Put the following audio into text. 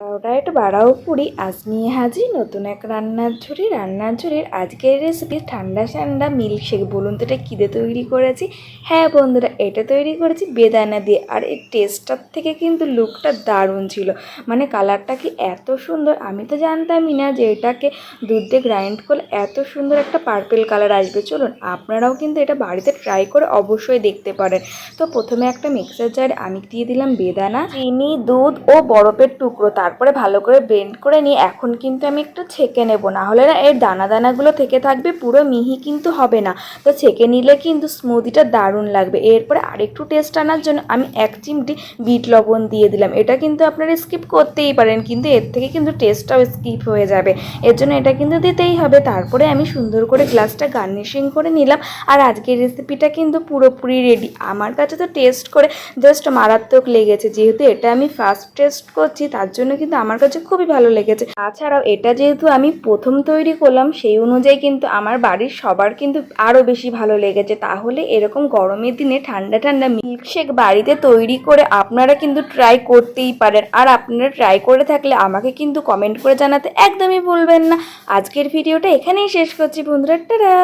Diet বাড়াও পুরি আজ নিয়ে হাজির নতুন এক রান্নার ঝুড়ির আজকের রেসিপি ঠান্ডা ঠান্ডা মিল্কশেক। বলুন তো এটা কী দিয়ে তৈরি করেছি? হ্যাঁ বন্ধুরা, এটা তৈরি করেছি বেদানা দিয়ে। আর এর টেস্টটার থেকে কিন্তু লুকটা দারুণ ছিল, মানে কালারটা কি এত সুন্দর। আমি তো জানতামই না যে এটাকে দুধ দিয়ে গ্রাইন্ড করলে এত সুন্দর একটা পার্পেল কালার আসবে। চলুন আপনারাও কিন্তু এটা বাড়িতে ট্রাই করে অবশ্যই দেখতে পারেন। তো প্রথমে একটা মিক্সার জারে আমি দিয়ে দিলাম বেদানা, চিনি, দুধ ও বরফের টুকরো। তারপরে ভালো করে ব্লেন্ড করে নিয়ে এখন কিন্তু আমি একটু ছেঁকে নেব, না হলে না এর দানাগুলো থেকে থাকবে, পুরো মিহি কিন্তু হবে না। তো ছেঁকে নিলে কিন্তু স্মুদিটা দারুণ লাগবে। এরপরে আরেকটু টেস্ট আনার জন্য আমি 1 চিমটি বিট লবণ দিয়ে দিলাম। এটা কিন্তু আপনারা স্কিপ করতেই পারেন, কিন্তু এর থেকে কিন্তু টেস্টটাও স্কিপ হয়ে যাবে, এর জন্য এটা কিন্তু দিতেই হবে। তারপরে আমি সুন্দর করে গ্লাসটা গার্নিশিং করে নিলাম। আর আজকের রেসিপিটা কিন্তু পুরোপুরি রেডি। আমার কাছে তো টেস্ট করে জাস্ট মারাত্মক লেগেছে। যেহেতু এটা আমি ফার্স্ট টেস্ট করছি, তার জন্য কিন্তু আমার কাছে খুবই ভালো লেগেছে। তাছাড়াও এটা যেহেতু আমি প্রথম তৈরি করলাম, সেই অনুযায়ী কিন্তু আমার বাড়ির সবার কিন্তু আরও বেশি ভালো লেগেছে। তাহলে এরকম গরমের দিনে ঠান্ডা ঠান্ডা মিল্কশেক বাড়িতে তৈরি করে আপনারা কিন্তু ট্রাই করতেই পারেন। আর আপনারা ট্রাই করে থাকলে আমাকে কিন্তু কমেন্ট করে জানাতে একদমই ভুলবেন না। আজকের ভিডিওটা এখানেই শেষ করছি বন্ধুরা, টাটা।